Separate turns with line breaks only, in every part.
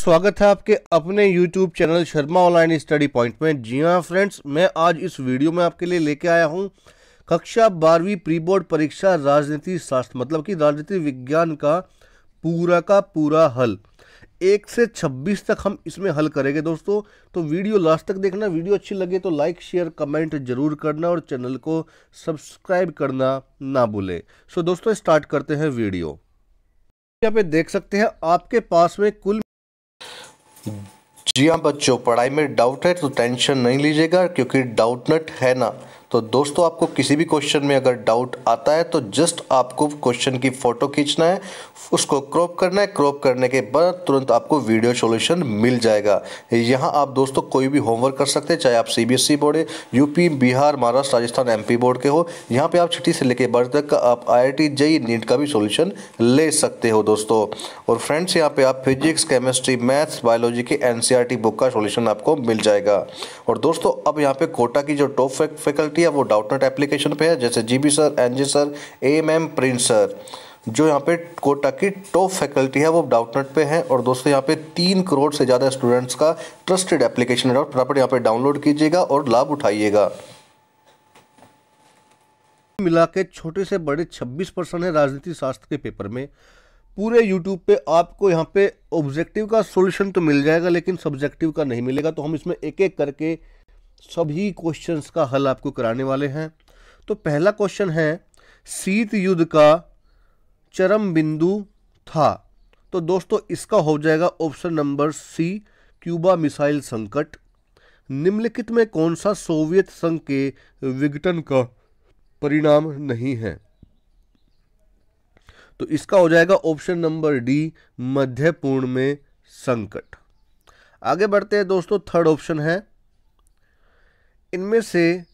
स्वागत है आपके अपने YouTube channel Sharma online study point में। जी हाँ फ्रेंड्स, मैं आज इस वीडियो में आपके लिए लेके आया हूँ कक्षा 12वीं प्री बोर्ड परीक्षा राजनीति शास्त्र मतलब कि राजनीति विज्ञान का पूरा हल 1 से 26 तक हम इसमें हल करेंगे दोस्तों। तो वीडियो लास्ट तक देखना। वीडियो अच्छी लगे तो लाइक शेयर कमेंट जरूर करना और चैनल को सब्सक्राइब करना ना भूले। सो दोस्तों स्टार्ट करते हैं वीडियो। यहाँ पे देख सकते हैं आपके पास में कुल।
जी हाँ बच्चों, पढ़ाई में डाउट है तो टेंशन नहीं लीजिएगा, क्योंकि डाउटनट है ना। तो दोस्तों आपको किसी भी क्वेश्चन में अगर डाउट आता है तो जस्ट आपको क्वेश्चन की फोटो खींचना है, उसको क्रॉप करना है। क्रॉप करने के बाद तुरंत आपको वीडियो सॉल्यूशन मिल जाएगा। यहाँ आप दोस्तों कोई भी होमवर्क कर सकते हैं, चाहे आप सीबीएसई बोर्ड है, UP, Bihar, Maharashtra, Rajasthan, MP board के हो। यहाँ पे आप छठी से लेकर 12 तक का आप IIT JEE नीट का भी सॉल्यूशन ले सकते हो दोस्तों। और फ्रेंड्स यहाँ पे आप फिजिक्स, केमिस्ट्री, मैथ्स, बायोलॉजी के NCERT बुक का सॉल्यूशन आपको मिल जाएगा। और दोस्तों अब यहाँ पे कोटा की जो टॉप फैकल्टी है वो डाउटनट एप्लीकेशन पे है, जैसे GB sir, NG sir, AMM, Prince sir. जो यहाँ पे कोटा की टॉप फैकल्टी है वो डाउटनट पे है। और दोस्तों यहाँ पे 3 करोड़ से ज़्यादा स्टूडेंट्स का ट्रस्टेड एप्लीकेशन है। फटाफट यहाँ पे डाउनलोड कीजिएगा और लाभ उठाइएगा।
मिला के छोटे से बड़े 26% है राजनीति शास्त्र के पेपर में। पूरे YouTube पे आपको यहाँ पे ऑब्जेक्टिव का सॉल्यूशन तो मिल जाएगा, लेकिन सब्जेक्टिव का नहीं मिलेगा। तो हम इसमें एक एक करके सभी क्वेश्चंस का हल आपको कराने वाले हैं। तो पहला क्वेश्चन है, शीत युद्ध का चरम बिंदु था। तो दोस्तों इसका हो जाएगा option number C, Cuba missile संकट। निम्नलिखित में कौन सा सोवियत संघ के विघटन का परिणाम नहीं है? तो इसका हो जाएगा ऑप्शन नंबर D, मध्य पूर्ण में संकट। आगे बढ़ते हैं दोस्तों। थर्ड ऑप्शन है, इनमें से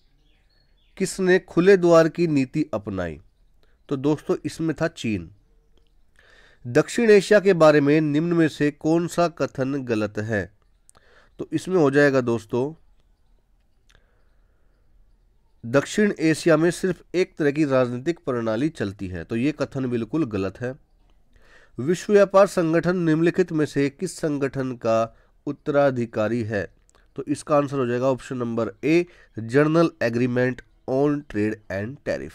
किसने खुले द्वार की नीति अपनाई? तो दोस्तों इसमें था चीन। दक्षिण एशिया के बारे में निम्न में से कौन सा कथन गलत है? तो इसमें हो जाएगा दोस्तों, दक्षिण एशिया में सिर्फ एक तरह की राजनीतिक प्रणाली चलती है। तो ये कथन बिल्कुल गलत है। विश्व व्यापार संगठन निम्नलिखित में से किस संगठन का उत्तराधिकारी है? तो इसका आंसर हो जाएगा option number A, general agreement on trade and tariff.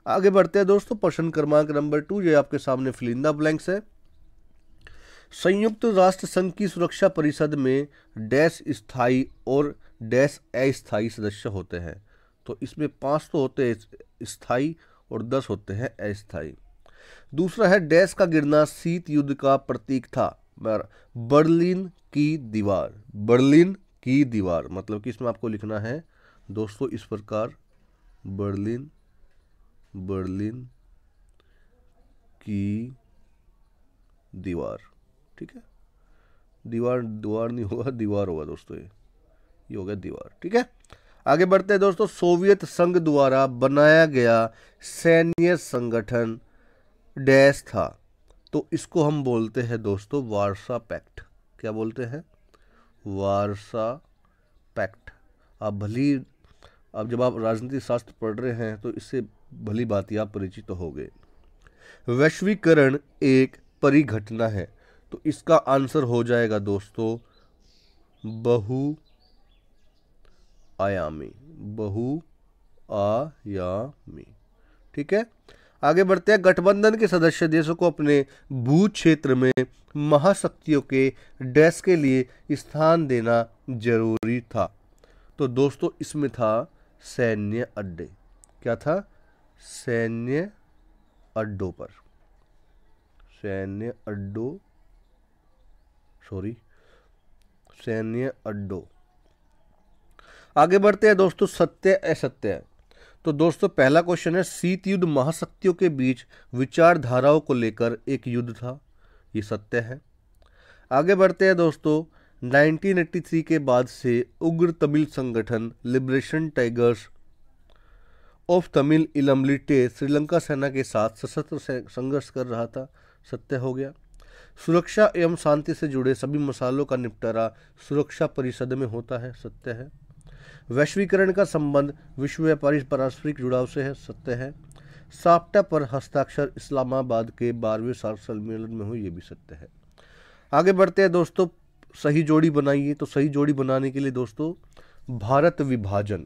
आगे बढ़ते हैं दोस्तों। प्रश्न क्रमांक नंबर 2, जो आपके सामने फिल इन द ब्लैंक्स है। संयुक्त राष्ट्र संघ की सुरक्षा परिषद में डैश स्थायी और डैश अस्थायी सदस्य होते हैं। तो इसमें 5 तो होते हैं स्थायी और 10 होते हैं अस्थायी। दूसरा है, डैश का गिरना शीत युद्ध का प्रतीक था। बर्लिन की दीवार। बर्लिन की दीवार मतलब कि इसमें आपको लिखना है दोस्तों इस प्रकार, बर्लिन की दीवार। ठीक है, दीवार नहीं होगा, दीवार होगा दोस्तों। ये हो गया दीवार। ठीक है, आगे बढ़ते हैं दोस्तों। सोवियत संघ द्वारा बनाया गया सैन्य संगठन डैश था। तो इसको हम बोलते हैं दोस्तों वार्सा पैक्ट। क्या बोलते हैं? Warsaw pact. अब जब आप राजनीतिक शास्त्र पढ़ रहे हैं तो इससे भली बात आप परिचित हो गए। वैश्वीकरण एक परिघटना है। तो इसका आंसर हो जाएगा दोस्तों बहुआयामी। ठीक है, आगे बढ़ते हैं। गठबंधन के सदस्य देशों को अपने भू क्षेत्र में महाशक्तियों के डैश के लिए स्थान देना जरूरी था। तो दोस्तों इसमें था सैन्य अड्डे। क्या था? सैन्य अड्डों पर, सैन्य अड्डों। आगे बढ़ते हैं दोस्तों। सत्य असत्य। तो दोस्तों पहला क्वेश्चन है, शीत युद्ध महाशक्तियों के बीच विचारधाराओं को लेकर एक युद्ध था। ये सत्य है। आगे बढ़ते हैं दोस्तों। 1983 के बाद से उग्र तमिल संगठन लिबरेशन टाइगर्स ऑफ तमिल इलम श्रीलंका सेना के साथ सशस्त्र संघर्ष कर रहा था। सत्य हो गया। सुरक्षा एवं शांति से जुड़े सभी मसलों का निपटारा सुरक्षा परिषद में होता है। सत्य है। वैश्वीकरण का संबंध विश्व व्यापारी पारस्परिक जुड़ाव से है। सत्य है। साप्टा पर हस्ताक्षर इस्लामाबाद के 12वें सार्क सम्मेलन में हुई। ये भी सत्य है। आगे बढ़ते हैं दोस्तों, सही जोड़ी बनाइए। तो सही जोड़ी बनाने के लिए दोस्तों भारत विभाजन,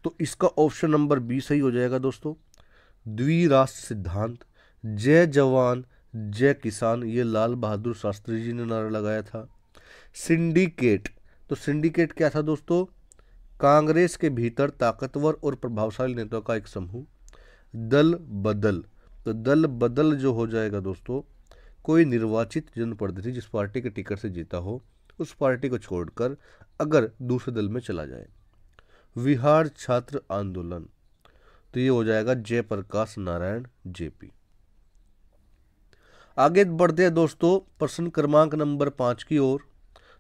तो इसका ऑप्शन नंबर बी सही हो जाएगा दोस्तों। द्विराष्ट्र सिद्धांत, जय जवान जय किसान, ये लाल बहादुर शास्त्री जी ने नारा लगाया था। सिंडिकेट, तो सिंडिकेट क्या था दोस्तों? कांग्रेस के भीतर ताकतवर और प्रभावशाली नेताओं का एक समूह। दल बदल, तो दल बदल जो हो जाएगा दोस्तों, कोई निर्वाचित जनप्रतिनिधि जिस पार्टी के टिकट से जीता हो उस पार्टी को छोड़कर अगर दूसरे दल में चला जाए। बिहार छात्र आंदोलन, तो ये हो जाएगा जयप्रकाश नारायण जेपी। आगे बढ़ते हैं दोस्तों प्रश्न क्रमांक नंबर 5 की ओर।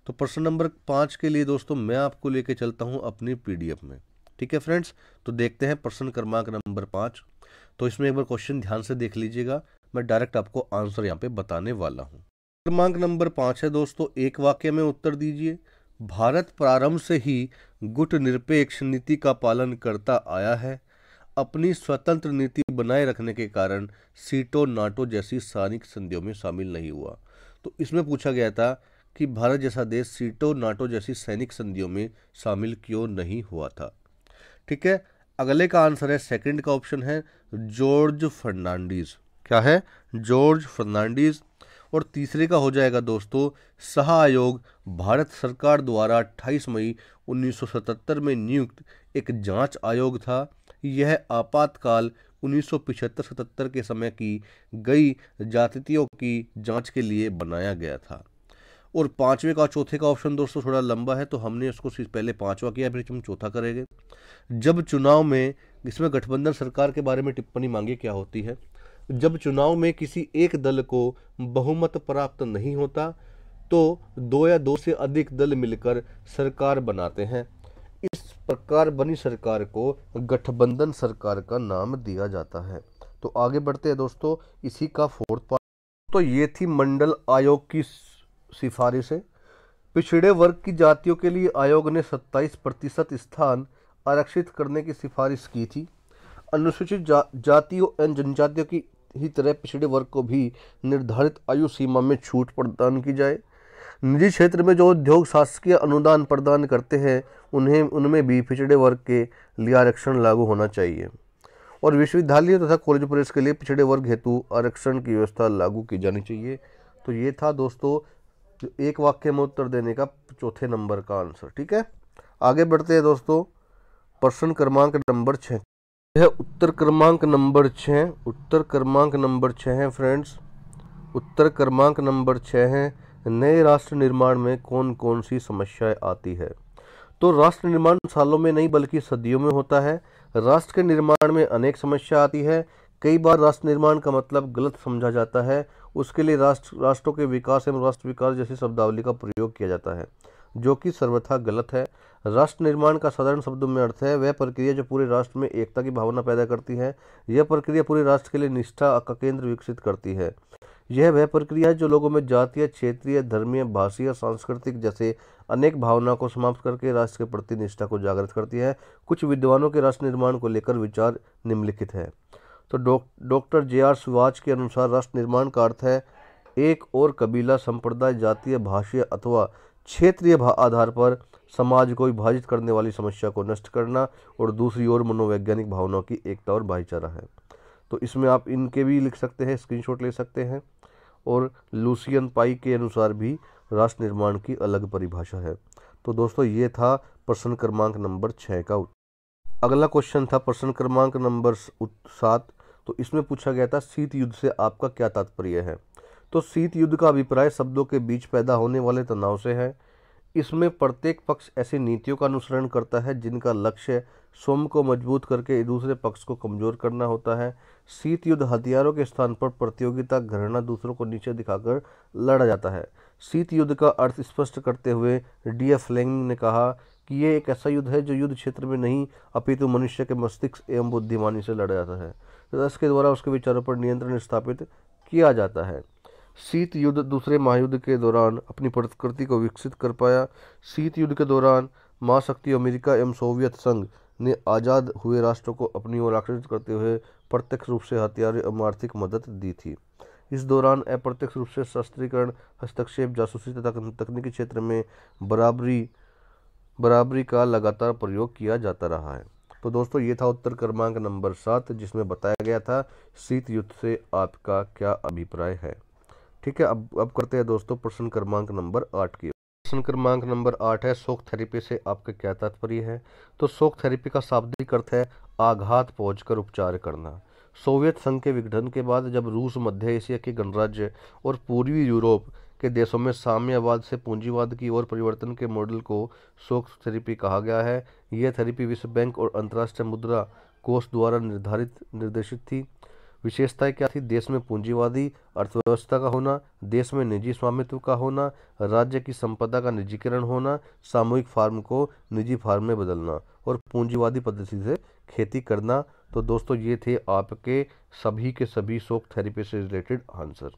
तो प्रश्न नंबर 5 के लिए दोस्तों मैं आपको लेके चलता हूं अपनी पीडीएफ में। ठीक है फ्रेंड्स, तो देखते हैं प्रश्न क्रमांक नंबर 5। तो इसमें एक बार क्वेश्चन ध्यान से देख लीजिएगा, मैं डायरेक्ट आपको आंसर यहाँ पे बताने वाला हूँ। क्रमांक नंबर 5 है दोस्तों, एक वाक्य में उत्तर दीजिए। भारत प्रारंभ से ही गुटनिरपेक्ष नीति का पालन करता आया है। अपनी स्वतंत्र नीति बनाए रखने के कारण सीटो नाटो जैसी सैनिक संधियों में शामिल नहीं हुआ। तो इसमें पूछा गया था कि भारत जैसा देश सीटो नाटो जैसी सैनिक संधियों में शामिल क्यों नहीं हुआ था। ठीक है, अगले का आंसर है सेकंड का ऑप्शन है जॉर्ज फर्नांडीज। क्या है? जॉर्ज फर्नांडीज। और तीसरे का हो जाएगा दोस्तों शाह आयोग, भारत सरकार द्वारा 28 मई 1977 में नियुक्त एक जांच आयोग था। यह आपातकाल 1975-77 के समय की गई ज्यादतियों की जांच के लिए बनाया गया था। और पांचवे का चौथे का ऑप्शन दोस्तों थोड़ा लंबा है, तो हमने इसको पहले पांचवा किया, फिर हम चौथा करेंगे। जब चुनाव में, इसमें गठबंधन सरकार के बारे में टिप्पणी मांगी क्या होती है? जब चुनाव में किसी एक दल को बहुमत प्राप्त नहीं होता तो दो या दो से अधिक दल मिलकर सरकार बनाते हैं। इस प्रकार बनी सरकार को गठबंधन सरकार का नाम दिया जाता है। तो आगे बढ़ते हैं दोस्तों, इसी का फोर्थ पार्ट। तो ये थी मंडल आयोग की सिफारिश है। पिछड़े वर्ग की जातियों के लिए आयोग ने 27% स्थान आरक्षित करने की सिफारिश की थी। अनुसूचित जातियों एवं जनजातियों की ही तरह पिछड़े वर्ग को भी निर्धारित आयु सीमा में छूट प्रदान की जाए। निजी क्षेत्र में जो उद्योग शासकीय अनुदान प्रदान करते हैं उनमें भी पिछड़े वर्ग के लिए आरक्षण लागू होना चाहिए। और विश्वविद्यालय तथा कॉलेज प्रवेश के लिए पिछड़े वर्ग हेतु आरक्षण की व्यवस्था लागू की जानी चाहिए। तो ये था दोस्तों एक वाक्य में उत्तर देने का चौथे नंबर का आंसर। ठीक है, आगे बढ़ते हैं दोस्तों प्रश्न क्रमांक नंबर 6। यह उत्तर क्रमांक नंबर 6, उत्तर क्रमांक नंबर 6 है फ्रेंड्स। उत्तर क्रमांक नंबर 6 है, नए राष्ट्र निर्माण में कौन कौन सी समस्याएं आती है? तो राष्ट्र निर्माण सालों में नहीं बल्कि सदियों में होता है। राष्ट्र के निर्माण में अनेक समस्या आती है। कई बार राष्ट्र निर्माण का मतलब गलत समझा जाता है। उसके लिए राष्ट्रों के विकास एवं राष्ट्र विकास जैसी शब्दावली का प्रयोग किया जाता है, जो कि सर्वथा गलत है। राष्ट्र निर्माण का साधारण शब्दों में अर्थ है वह प्रक्रिया जो पूरे राष्ट्र में एकता की भावना पैदा करती है। यह प्रक्रिया पूरे राष्ट्र के लिए निष्ठा का केंद्र विकसित करती है। यह वह प्रक्रिया है जो लोगों में जातीय, क्षेत्रीय, धर्मीय, भाषीय, सांस्कृतिक जैसे अनेक भावनाओं को समाप्त करके राष्ट्र के प्रति निष्ठा को जागृत करती है। कुछ विद्वानों के राष्ट्र निर्माण को लेकर विचार निम्नलिखित है। तो डॉक्टर जे.आर. सुभाष के अनुसार राष्ट्र निर्माण का अर्थ है एक और कबीला, संप्रदाय, जातीय, भाषीय अथवा क्षेत्रीय आधार पर समाज को विभाजित करने वाली समस्या को नष्ट करना, और दूसरी ओर मनोवैज्ञानिक भावनाओं की एकता और भाईचारा है। तो इसमें आप इनके भी लिख सकते हैं, स्क्रीनशॉट ले सकते हैं। और लुसियन पाई के अनुसार भी राष्ट्र निर्माण की अलग परिभाषा है। तो दोस्तों ये था प्रश्न क्रमांक नंबर 6 का उत्तर। अगला क्वेश्चन था प्रश्न क्रमांक नंबर 7। तो इसमें पूछा गया था शीत युद्ध से आपका क्या तात्पर्य है? तो शीत युद्ध का अभिप्राय शब्दों के बीच पैदा होने वाले तनाव से है। इसमें प्रत्येक पक्ष ऐसी नीतियों का अनुसरण करता है जिनका लक्ष्य स्वयं को मजबूत करके दूसरे पक्ष को कमजोर करना होता है। शीत युद्ध हथियारों के स्थान पर प्रतियोगिता, घृणा, दूसरों को नीचे दिखाकर लड़ा जाता है। शीत युद्ध का अर्थ स्पष्ट करते हुए डी.एफ. फ्लेमिंग ने कहा कि यह एक ऐसा युद्ध है जो युद्ध क्षेत्र में नहीं अपितु मनुष्य के मस्तिष्क एवं बुद्धिमानी से लड़ा जाता है, तो इसके द्वारा उसके विचारों पर नियंत्रण स्थापित किया जाता है। शीत युद्ध दूसरे महायुद्ध के दौरान अपनी प्रकृति को विकसित कर पाया। शीत युद्ध के दौरान महाशक्ति अमेरिका एवं सोवियत संघ ने आज़ाद हुए राष्ट्रों को अपनी ओर आकर्षित करते हुए प्रत्यक्ष रूप से हथियार एवं आर्थिक मदद दी थी। इस दौरान अप्रत्यक्ष रूप से शस्त्रीकरण, हस्तक्षेप, जासूसी तथा तकनीकी क्षेत्र में बराबरी का लगातार प्रयोग किया जाता रहा है। तो दोस्तों ये था उत्तर क्रमांक नंबर 7, जिसमें बताया गया था शीत युद्ध से आपका क्या अभिप्राय है। ठीक है, अब करते हैं दोस्तों प्रश्न क्रमांक नंबर 8 की। प्रश्न क्रमांक नंबर 8 है, शॉक थेरेपी से आपका क्या तात्पर्य है। तो शॉक थेरेपी का शाब्दिक अर्थ है आघात पहुंचकर उपचार करना। सोवियत संघ के विघटन के बाद जब रूस, मध्य एशिया के गणराज्य और पूर्वी यूरोप के देशों में साम्यवाद से पूंजीवाद की ओर परिवर्तन के मॉडल को शॉक थेरेपी कहा गया है। यह थेरेपी विश्व बैंक और अंतर्राष्ट्रीय मुद्रा कोष द्वारा निर्देशित थी। विशेषताएं क्या थी? देश में पूंजीवादी अर्थव्यवस्था का होना, देश में निजी स्वामित्व का होना, राज्य की संपदा का निजीकरण होना, सामूहिक फार्म को निजी फार्म में बदलना और पूंजीवादी पद्धति से खेती करना। तो दोस्तों ये थे आपके सभी के सभी शॉक थेरेपी से रिलेटेड आंसर।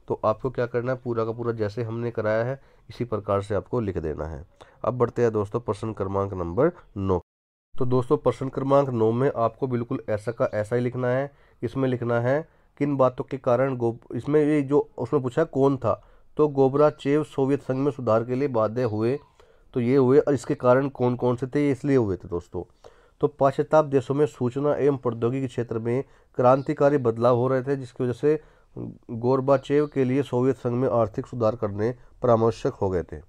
तो आपको क्या करना है, पूरा का पूरा जैसे हमने कराया है इसी प्रकार से आपको लिख देना है। अब बढ़ते हैं दोस्तों प्रश्न क्रमांक नंबर 9। तो दोस्तों प्रश्न क्रमांक 9 में आपको बिल्कुल ऐसा का ऐसा ही लिखना है। इसमें लिखना है किन बातों के कारण इसमें ये जो उसमें पूछा है कौन था, तो गोबराचेव सोवियत संघ में सुधार के लिए बाध्य हुए। तो ये हुए और इसके कारण कौन कौन से थे, ये इसलिए हुए थे दोस्तों। तो पाश्चात्य देशों में सूचना एवं प्रौद्योगिकी क्षेत्र में क्रांतिकारी बदलाव हो रहे थे, जिसकी वजह से गोरबाचेव के लिए सोवियत संघ में आर्थिक सुधार करने परामर्शक हो गए थे।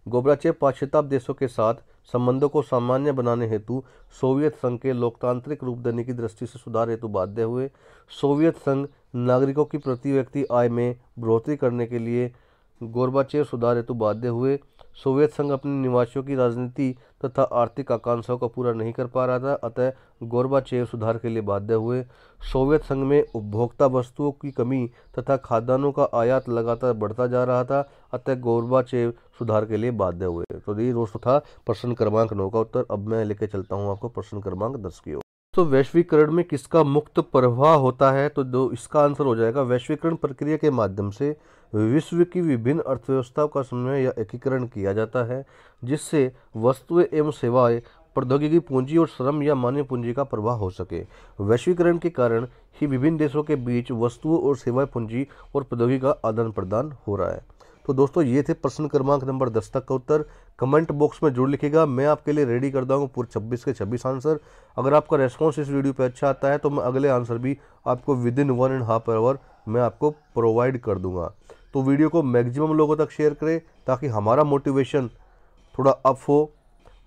गोबराचेव पाश्चात्य देशों के साथ संबंधों को सामान्य बनाने हेतु सोवियत संघ के लोकतांत्रिक रूप देने की दृष्टि से सुधार हेतु बाध्य हुए। सोवियत संघ नागरिकों की प्रति व्यक्ति आय में बढ़ोतरी करने के लिए गोरबाचेव सुधार हेतु बाध्य हुए। सोवियत संघ अपने निवासियों की राजनीति तथा आर्थिक आकांक्षाओं को पूरा नहीं कर पा रहा था, अतः गोरबाचेव सुधार के लिए बाध्य हुए। सोवियत संघ में उपभोक्ता वस्तुओं की कमी तथा खाद्यान्नों का आयात लगातार बढ़ता जा रहा था, अतः गोरबाचेव सुधार के लिए बाध्य हुए। तो ये दोस्तों था प्रश्न क्रमांक 9 का उत्तर। अब मैं लेके चलता हूँ आपको प्रश्न क्रमांक 10 की ओर। तो वैश्वीकरण में किसका मुक्त प्रवाह होता है, तो इसका आंसर हो जाएगा वैश्वीकरण प्रक्रिया के माध्यम से विश्व की विभिन्न अर्थव्यवस्थाओं का समन्वय या एकीकरण किया जाता है, जिससे वस्तुएं एवं सेवाएं, प्रौद्योगिकी, पूंजी और श्रम या मानव पूंजी का प्रवाह हो सके। वैश्वीकरण के कारण ही विभिन्न देशों के बीच वस्तुओं और सेवाएं, पूंजी और प्रौद्योगिकी का आदान प्रदान हो रहा है। तो दोस्तों ये थे प्रश्न क्रमांक नंबर 10 तक का उत्तर। कमेंट बॉक्स में जरूर लिखिएगा, मैं आपके लिए रेडी कर दूंगा पूरे 26 के 26 आंसर। अगर आपका रेस्पॉन्स इस वीडियो पे अच्छा आता है तो मैं अगले आंसर भी आपको विदिन 1.5 आवर मैं आपको प्रोवाइड कर दूंगा। तो वीडियो को मैक्सिमम लोगों तक शेयर करें ताकि हमारा मोटिवेशन थोड़ा अप हो,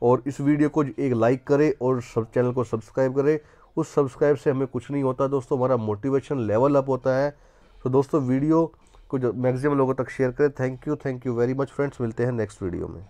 और इस वीडियो को एक लाइक करें और सब चैनल को सब्सक्राइब करें। उस सब्सक्राइब से हमें कुछ नहीं होता दोस्तों, हमारा मोटिवेशन लेवल अप होता है। तो दोस्तों वीडियो को मैक्सिमम लोगों तक शेयर करें। Thank you very much friends, मिलते हैं नेक्स्ट वीडियो में।